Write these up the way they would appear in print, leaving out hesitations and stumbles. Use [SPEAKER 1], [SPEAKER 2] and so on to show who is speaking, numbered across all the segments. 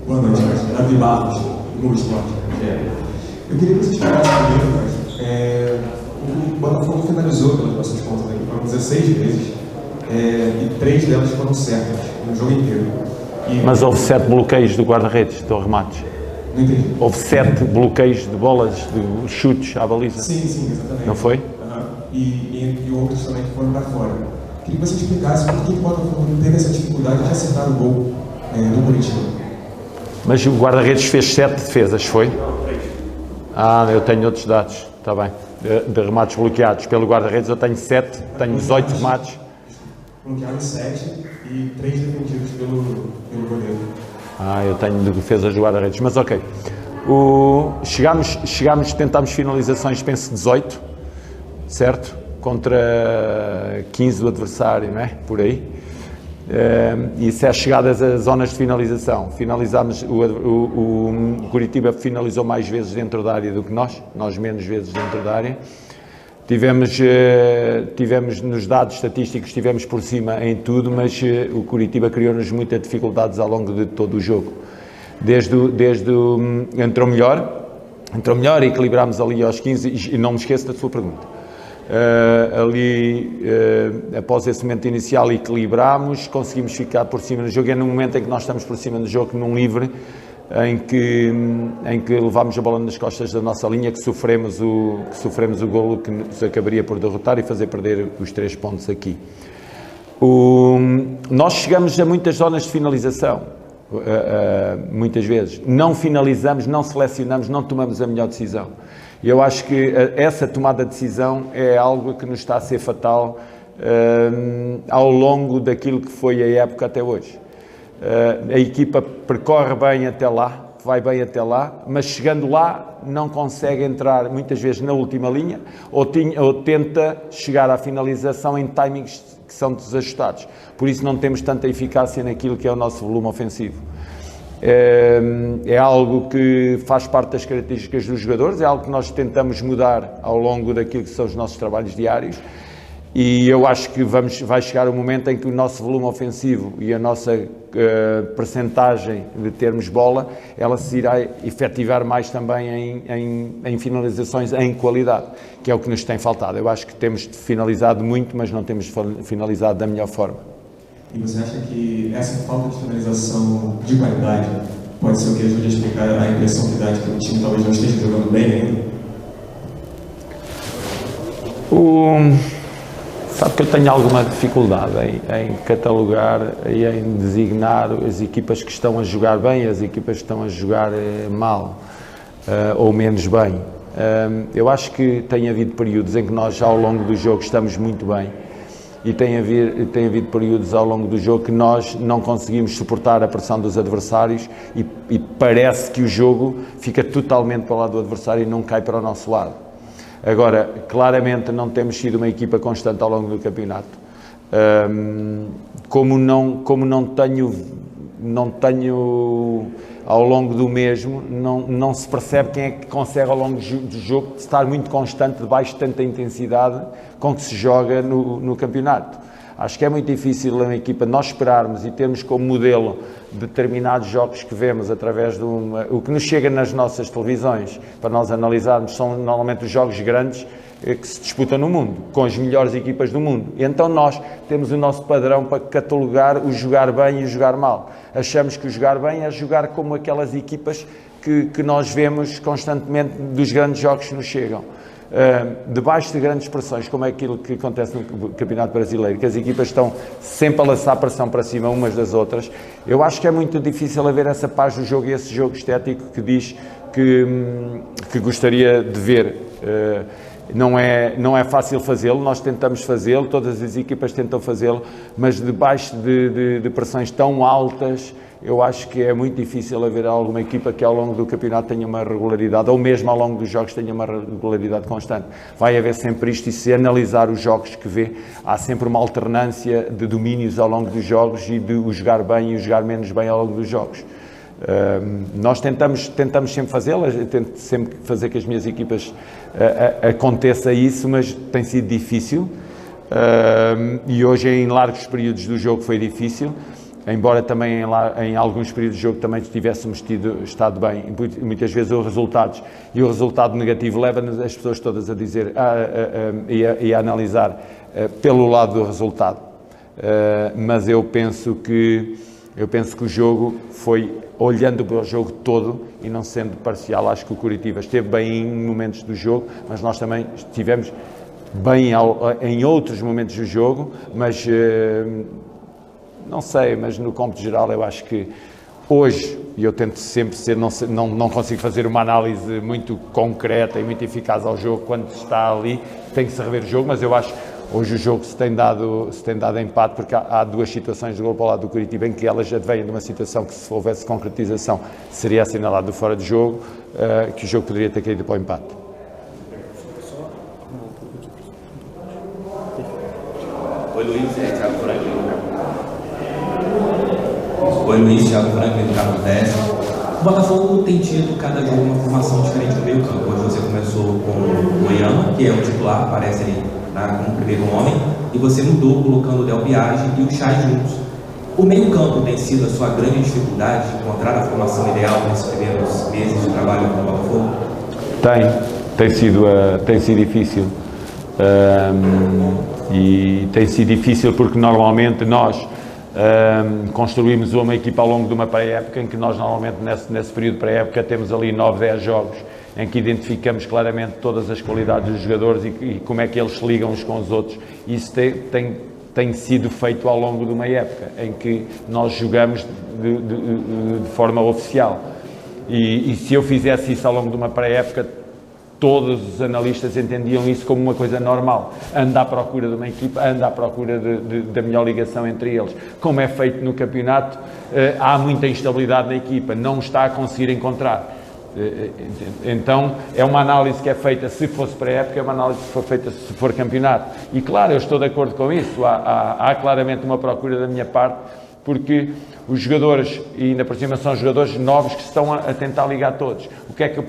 [SPEAKER 1] Boa noite, cara. Davi Barros, do Globo Esporte. Eu queria que você explicasse primeiro, o Botafogo finalizou pelas nossas contas aqui, foram 16 vezes, e 3 delas foram certas, no jogo inteiro.
[SPEAKER 2] Mas houve 7 bloqueios do guarda-redes, do remates.
[SPEAKER 1] Não entendi.
[SPEAKER 2] Houve 7 bloqueios de bolas, de chutes à baliza.
[SPEAKER 1] Sim, exatamente.
[SPEAKER 2] Não foi?
[SPEAKER 1] E outros também que foram para fora. Queria que você explicasse por que o Botafogo não teve essa dificuldade de acertar o gol do Curitiba.
[SPEAKER 2] Mas o guarda-redes fez 7 defesas, foi? Eu tenho outros dados, está bem. De remates bloqueados pelo guarda-redes eu tenho 7, tenho 18 remates.
[SPEAKER 1] Bloqueados 7 e 3 defendidos pelo goleiro.
[SPEAKER 2] Eu tenho de defesas do guarda-redes, mas ok. Tentámos finalizações, penso 18, certo? Contra 15 do adversário, não é? Por aí. E se é chegadas às zonas de finalização, finalizámos, o Curitiba finalizou mais vezes dentro da área do que nós menos vezes dentro da área. Tivemos nos dados estatísticos, estivemos por cima em tudo, mas o Curitiba criou-nos muitas dificuldades ao longo de todo o jogo. Entrou melhor e equilibrámos ali aos 15, e não me esqueço da sua pergunta. Após esse momento inicial equilibrámos, conseguimos ficar por cima do jogo, é no momento em que nós estamos por cima do jogo, num livre, em que levámos a bola nas costas da nossa linha, que sofremos o golo que nos acabaria por derrotar e fazer perder os 3 pontos aqui. Nós chegamos a muitas zonas de finalização, muitas vezes. Não finalizamos, não selecionamos, não tomamos a melhor decisão. E eu acho que essa tomada de decisão é algo que nos está a ser fatal ao longo daquilo que foi a época até hoje. A equipa percorre bem até lá, vai bem até lá, mas chegando lá não consegue entrar muitas vezes na última linha ou tenta chegar à finalização em timings que são desajustados. Por isso não temos tanta eficácia naquilo que é o nosso volume ofensivo. É algo que faz parte das características dos jogadores, é algo que nós tentamos mudar ao longo daquilo que são os nossos trabalhos diários, e eu acho que vai chegar o momento em que o nosso volume ofensivo e a nossa percentagem de termos bola, ela se irá efetivar mais também em finalizações em qualidade, que é o que nos tem faltado. Eu acho que temos finalizado muito, mas não temos finalizado da melhor forma.
[SPEAKER 1] E você acha que essa falta de finalização de qualidade pode ser o que ajude a explicar a impressão que dá de que o time talvez não esteja jogando bem ainda?
[SPEAKER 2] Sabe que eu tenho alguma dificuldade em catalogar e em designar as equipas que estão a jogar bem e as equipas que estão a jogar mal ou menos bem. Eu acho que tem havido períodos em que nós, ao longo do jogo, estamos muito bem. E tem havido períodos ao longo do jogo que nós não conseguimos suportar a pressão dos adversários e parece que o jogo fica totalmente para o lado do adversário e não cai para o nosso lado. Agora, claramente não temos sido uma equipa constante ao longo do campeonato. Como não tenho ao longo do mesmo, não se percebe quem é que consegue ao longo do jogo estar muito constante debaixo de tanta intensidade com que se joga no campeonato. Acho que é muito difícil uma equipa nós esperarmos e termos como modelo determinados jogos que vemos através o que nos chega nas nossas televisões para nós analisarmos são normalmente os jogos grandes que se disputam no mundo, com as melhores equipas do mundo. E então nós temos o nosso padrão para catalogar o jogar bem e o jogar mal. Achamos que o jogar bem é jogar como aquelas equipas que nós vemos constantemente dos grandes jogos que nos chegam. Debaixo de grandes pressões, como é aquilo que acontece no Campeonato Brasileiro, que as equipas estão sempre a lançar pressão para cima umas das outras, eu acho que é muito difícil haver essa paz do jogo e esse jogo estético que diz que gostaria de ver. Não é fácil fazê-lo, nós tentamos fazê-lo, todas as equipas tentam fazê-lo, mas debaixo de pressões tão altas, eu acho que é muito difícil haver alguma equipa que ao longo do campeonato tenha uma regularidade, ou mesmo ao longo dos jogos tenha uma regularidade constante. Vai haver sempre isto, e se analisar os jogos que vê, há sempre uma alternância de domínios ao longo dos jogos e de o jogar bem e o jogar menos bem ao longo dos jogos. Nós tentamos sempre fazê-lo, tento sempre fazer que as minhas equipas aconteça isso, mas tem sido difícil, e hoje em largos períodos do jogo foi difícil. embora também em alguns períodos de jogo também tivéssemos estado bem, muitas vezes os resultados, e o resultado negativo leva-nos as pessoas todas a dizer e a analisar pelo lado do resultado. Mas eu penso que o jogo foi, olhando para o jogo todo e não sendo parcial, acho que o Coritiba esteve bem em momentos do jogo, mas nós também estivemos bem em outros momentos do jogo, mas não sei, mas no cômputo geral eu acho que hoje, e eu tento sempre ser, não consigo fazer uma análise muito concreta e muito eficaz ao jogo quando está ali, tem que se rever o jogo, mas eu acho que hoje o jogo se tem dado empate, porque há duas situações de gol para o lado do Coritiba em que elas advêm de uma situação que, se houvesse concretização, seria assinalado fora de jogo, que o jogo poderia ter caído para o empate.
[SPEAKER 3] Oi, Luiz, Thiago Franklin. Oi, Luiz, Thiago Franklin, do Carlos 10. O Botafogo tem tido cada jogo uma formação diferente no meio campo. Hoje você começou com o Oyama, que é o titular, aparece ali como primeiro homem, e você mudou colocando o Del Biagi e o Chay juntos. O meio campo tem sido a sua grande dificuldade de encontrar a formação ideal nesses primeiros meses de trabalho com o Botafogo?
[SPEAKER 2] Tem sido difícil. E tem sido difícil porque normalmente nós construímos uma equipa ao longo de uma pré-época em que nós normalmente nesse período de pré-época temos ali 9, 10 jogos em que identificamos claramente todas as qualidades dos jogadores e como é que eles se ligam uns com os outros. Isso tem sido feito ao longo de uma época em que nós jogamos de forma oficial e se eu fizesse isso ao longo de uma pré-época, todos os analistas entendiam isso como uma coisa normal. Anda à procura de uma equipa, anda à procura da melhor ligação entre eles. Como é feito no campeonato, há muita instabilidade na equipa, não está a conseguir encontrar. Então, é uma análise que é feita, se fosse pré-época, é uma análise que foi feita se for campeonato. E claro, eu estou de acordo com isso, há claramente uma procura da minha parte, porque os jogadores, e ainda por cima são jogadores novos que estão a tentar ligar todos. O que é que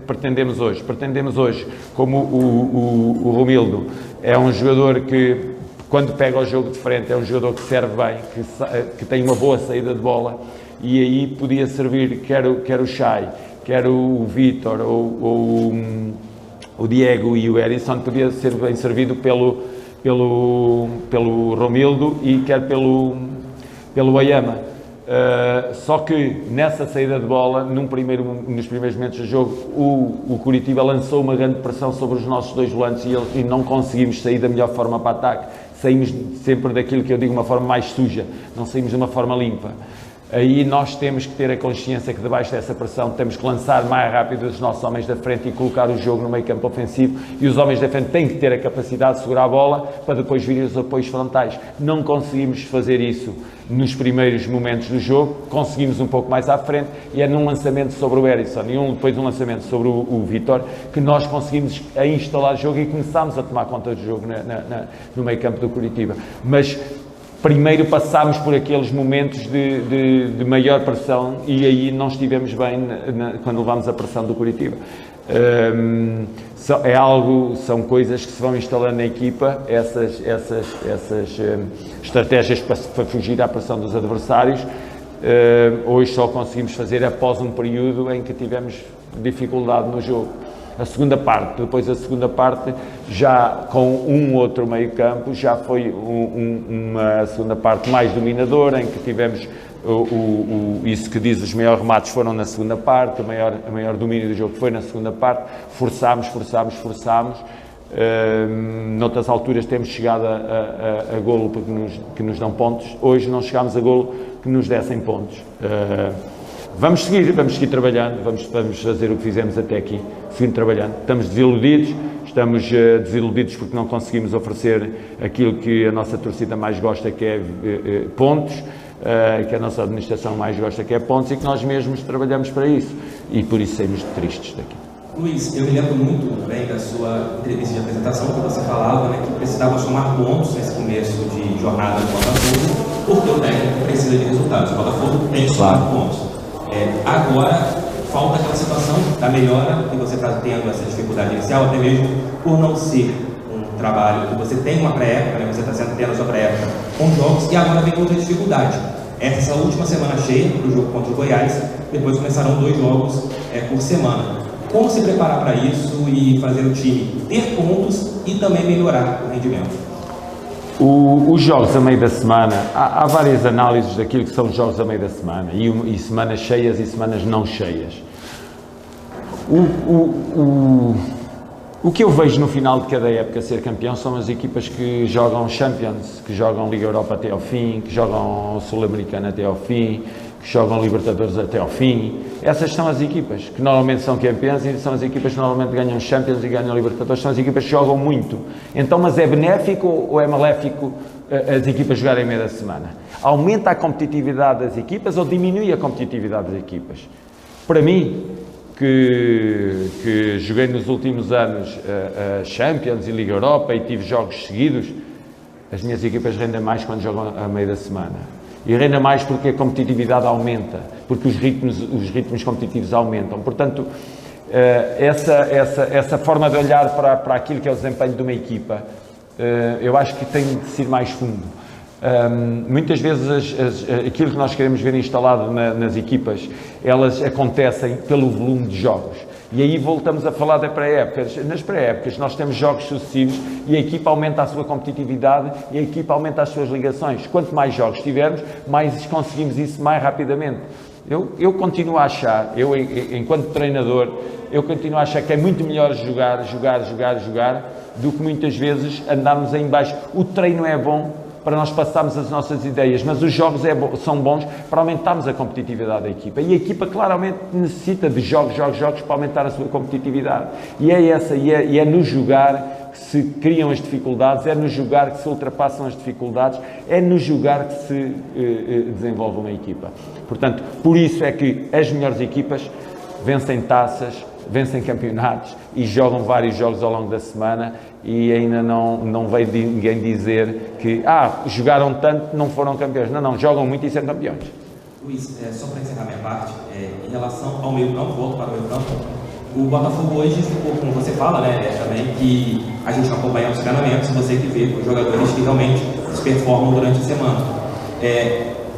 [SPEAKER 2] pretendemos hoje? Pretendemos hoje, como o Romildo é um jogador que, quando pega o jogo de frente, é um jogador que serve bem, que tem uma boa saída de bola, e aí podia servir quer o Chay, quer o Vítor, ou o Diego e o Erisson, podia ser bem servido pelo Romildo e quer pelo Oyama. Só que nessa saída de bola, nos primeiros momentos do jogo, o Coritiba lançou uma grande pressão sobre os nossos dois volantes e não conseguimos sair da melhor forma para ataque. Saímos sempre daquilo que eu digo, uma forma mais suja, não saímos de uma forma limpa. Aí nós temos que ter a consciência que debaixo dessa pressão temos que lançar mais rápido os nossos homens da frente e colocar o jogo no meio campo ofensivo, e os homens da frente têm que ter a capacidade de segurar a bola para depois vir os apoios frontais. Não conseguimos fazer isso nos primeiros momentos do jogo, conseguimos um pouco mais à frente, e é num lançamento sobre o Erisson e depois um lançamento sobre o Vítor que nós conseguimos instalar o jogo e começámos a tomar conta do jogo no meio campo do Coritiba. Mas primeiro passámos por aqueles momentos de maior pressão e aí não estivemos bem quando levámos a pressão do Coritiba. São coisas que se vão instalando na equipa, essas estratégias para fugir à pressão dos adversários. Hoje só conseguimos fazer após um período em que tivemos dificuldade no jogo. Depois a segunda parte, já com um outro meio campo, já foi uma segunda parte mais dominadora, em que tivemos isso que diz, os maiores remates foram na segunda parte, o maior domínio do jogo foi na segunda parte, forçámos. Noutras alturas temos chegado a golo que nos dão pontos, hoje não chegámos a golo que nos dessem pontos. Vamos seguir trabalhando, vamos fazer o que fizemos até aqui, seguir trabalhando. Estamos desiludidos porque não conseguimos oferecer aquilo que a nossa torcida mais gosta, que é pontos, que a nossa administração mais gosta, que é pontos, e que nós mesmos trabalhamos para isso, e por isso saímos tristes daqui.
[SPEAKER 3] Luiz, eu me lembro muito bem da sua entrevista de apresentação, que você falava, né, que precisava somar pontos nesse começo de jornada do Botafogo, porque o técnico precisa de resultados. O Botafogo tem que somar pontos. Agora, falta aquela situação da melhora, que você está tendo essa dificuldade inicial, até mesmo por não ser um trabalho que você tem uma pré-época, né, você está tendo a sua pré-época com jogos, e agora vem outra dificuldade. Essa última semana cheia do jogo contra o Goiás, depois começarão 2 jogos por semana. Como se preparar para isso e fazer o time ter pontos e também melhorar o rendimento?
[SPEAKER 2] Os jogos a meio da semana, há várias análises daquilo que são os jogos a meio da semana, e semanas cheias e semanas não cheias. O que eu vejo no final de cada época ser campeão são as equipas que jogam Champions, que jogam Liga Europa até ao fim, que jogam Sul-Americana até ao fim, que jogam Libertadores até ao fim. Essas são as equipas que normalmente são campeãs e são as equipas que normalmente ganham Champions e ganham Libertadores, são as equipas que jogam muito. Então, mas é benéfico ou é maléfico as equipas jogarem meio da semana? Aumenta a competitividade das equipas ou diminui a competitividade das equipas? Para mim, que joguei nos últimos anos a Champions e Liga Europa e tive jogos seguidos, as minhas equipas rendem mais quando jogam a meio da semana. E renda mais porque a competitividade aumenta, porque os ritmos competitivos aumentam. Portanto, essa forma de olhar para aquilo que é o desempenho de uma equipa, eu acho que tem de ser mais fundo. Muitas vezes aquilo que nós queremos ver instalado nas equipas, elas acontecem pelo volume de jogos. E aí voltamos a falar das pré-épocas. Nas pré-épocas nós temos jogos sucessivos e a equipa aumenta a sua competitividade e a equipa aumenta as suas ligações. Quanto mais jogos tivermos, mais conseguimos isso mais rapidamente. Eu continuo a achar, enquanto treinador, eu continuo a achar que é muito melhor jogar do que muitas vezes andarmos em baixo. O treino é bom para nós passarmos as nossas ideias, mas os jogos são bons para aumentarmos a competitividade da equipa. E a equipa claramente necessita de jogos para aumentar a sua competitividade. E é no jogar que se criam as dificuldades, é no jogar que se ultrapassam as dificuldades, é no jogar que se desenvolve uma equipa. Portanto, por isso é que as melhores equipas vencem taças, vencem campeonatos e jogam vários jogos ao longo da semana e ainda não veio ninguém dizer que jogaram tanto, não foram campeões. Não, jogam muito e são campeões.
[SPEAKER 3] Luiz, só para encerrar minha parte, em relação ao meio campo, volto para o meio campo, o Botafogo hoje ficou, como você fala, também que a gente não acompanha os treinamentos, você que vê os jogadores que realmente se performam durante a semana.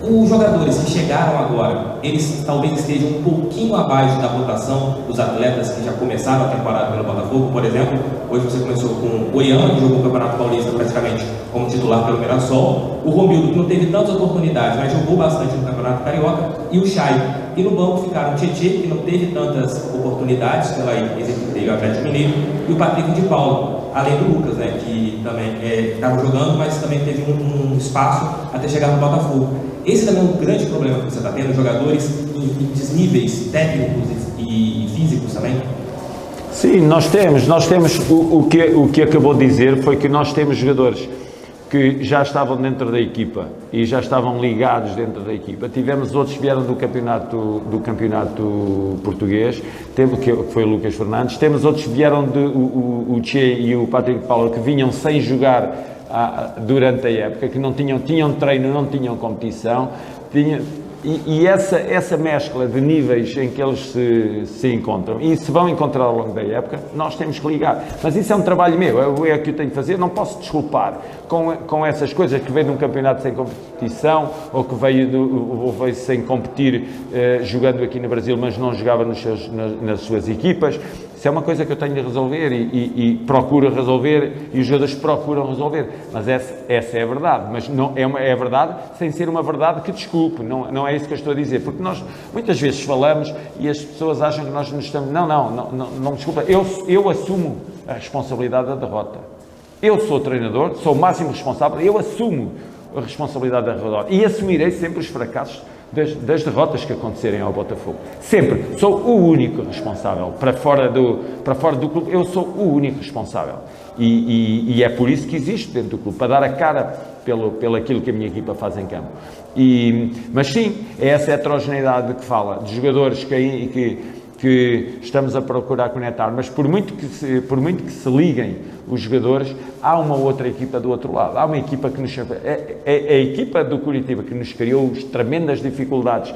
[SPEAKER 3] Os jogadores que chegaram agora, eles talvez estejam um pouquinho abaixo da rotação dos atletas que já começaram a temporada pelo Botafogo. Por exemplo, hoje você começou com o Goiano, que jogou o Campeonato Paulista praticamente como titular pelo Mirassol, o Romildo, que não teve tantas oportunidades, mas jogou bastante no Campeonato Carioca, e o Chay. E no banco ficaram o Tietê, que não teve tantas oportunidades pela equipe dele, o Atlético Mineiro, e o Patrick de Paulo, além do Lucas, que também estava jogando, mas também teve um espaço até chegar no Botafogo. Esse também é um grande problema que você está tendo, jogadores em desníveis técnicos e físicos também?
[SPEAKER 2] Sim, nós temos o que acabou de dizer foi que nós temos jogadores que já estavam dentro da equipa e já estavam ligados dentro da equipa. Tivemos outros que vieram do campeonato português, que foi o Lucas Fernandes. Temos outros que vieram o Che e o Patrick Paulo, que vinham sem jogar durante a época, que não tinham treino, não tinham competição. E essa mescla de níveis em que eles se encontram e se vão encontrar ao longo da época, nós temos que ligar. Mas isso é um trabalho meu, é o que eu tenho que fazer. Não posso desculpar com essas coisas que veio de um campeonato sem competição ou que veio sem competir jogando aqui no Brasil, mas não jogava nas suas equipas. Isso é uma coisa que eu tenho de resolver e procuro resolver e os jogadores procuram resolver. Mas essa é a verdade. Mas não, é a verdade sem ser uma verdade que desculpe. Não é isso que eu estou a dizer. Porque nós muitas vezes falamos e as pessoas acham que nós nos estamos... Não me desculpa. Eu assumo a responsabilidade da derrota. Eu sou treinador, sou o máximo responsável, eu assumo a responsabilidade da derrota. E assumirei sempre os fracassos das derrotas que acontecerem ao Botafogo. Sempre. Sou o único responsável. Para fora do clube, eu sou o único responsável. E é por isso que existe dentro do clube, para dar a cara pelo aquilo que a minha equipa faz em campo. Mas sim, é essa heterogeneidade que fala, de jogadores que estamos a procurar conectar, mas por muito que se liguem os jogadores, há uma outra equipa do outro lado. Há uma equipa que nos... A equipa do Curitiba que nos criou tremendas dificuldades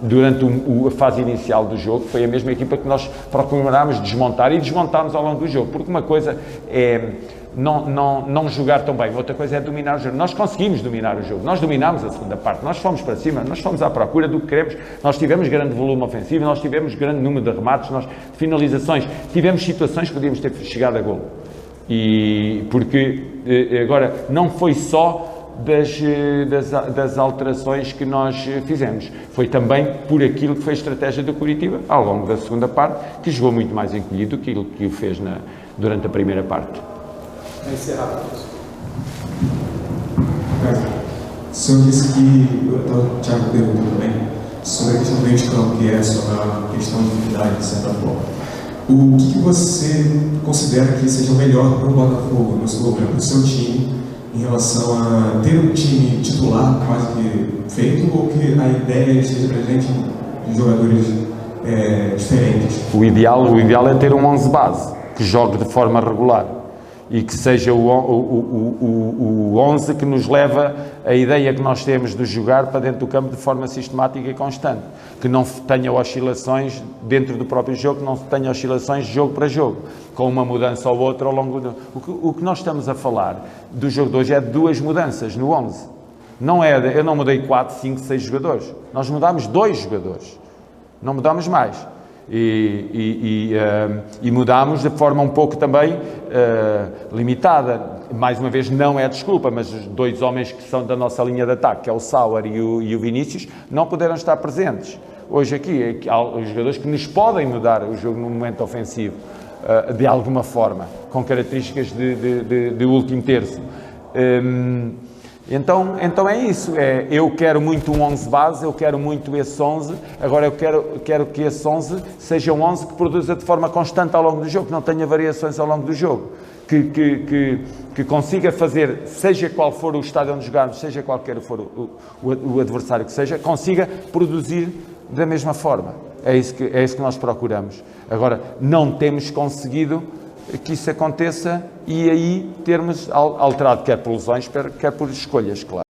[SPEAKER 2] durante a fase inicial do jogo, foi a mesma equipa que nós procurámos desmontar e desmontámos ao longo do jogo, porque uma coisa é não jogar tão bem. Outra coisa é dominar o jogo. Nós conseguimos dominar o jogo. Nós dominámos a segunda parte. Nós fomos para cima. Nós fomos à procura do que queremos. Nós tivemos grande volume ofensivo. Nós tivemos grande número de remates, de finalizações. Tivemos situações que podíamos ter chegado a golo. E porque agora não foi só das alterações que nós fizemos. Foi também por aquilo que foi a estratégia do Coritiba ao longo da segunda parte, que jogou muito mais encolhido do que aquilo que o fez durante a primeira parte.
[SPEAKER 1] O senhor disse que, o Thiago perguntou também, sobre a questão do meio de campo, que é sobre a questão de dificuldade, de certa forma. O que você considera que seja o melhor para o Botafogo, para o seu time, em relação a ter um time titular quase que feito, ou que a ideia esteja presente em jogadores diferentes?
[SPEAKER 2] O ideal é ter um 11 base, que jogue de forma regular e que seja o 11 que nos leva a ideia que nós temos de jogar para dentro do campo de forma sistemática e constante, que não tenha oscilações dentro do próprio jogo, que não tenha oscilações de jogo para jogo, com uma mudança ou outra ao longo do... O que nós estamos a falar do jogo de hoje é de 2 mudanças no 11. Eu não mudei 4, 5, 6 jogadores. Nós mudámos 2 jogadores. Não mudámos mais. E mudámos de forma um pouco também limitada. Mais uma vez, não é desculpa, mas os 2 homens que são da nossa linha de ataque, que é o Sauer e o Vinícius, não puderam estar presentes. Hoje aqui, há os jogadores que nos podem mudar o jogo no momento ofensivo, de alguma forma, com características de último terço. Então é isso, eu quero muito um 11 base, eu quero muito esse 11, agora eu quero que esse 11 seja um 11 que produza de forma constante ao longo do jogo, que não tenha variações ao longo do jogo, que consiga fazer, seja qual for o estádio onde jogarmos, seja qualquer for o adversário que seja, consiga produzir da mesma forma. É isso que nós procuramos. Agora, não temos conseguido que isso aconteça e aí termos alterado quer por lesões, quer por escolhas, claro.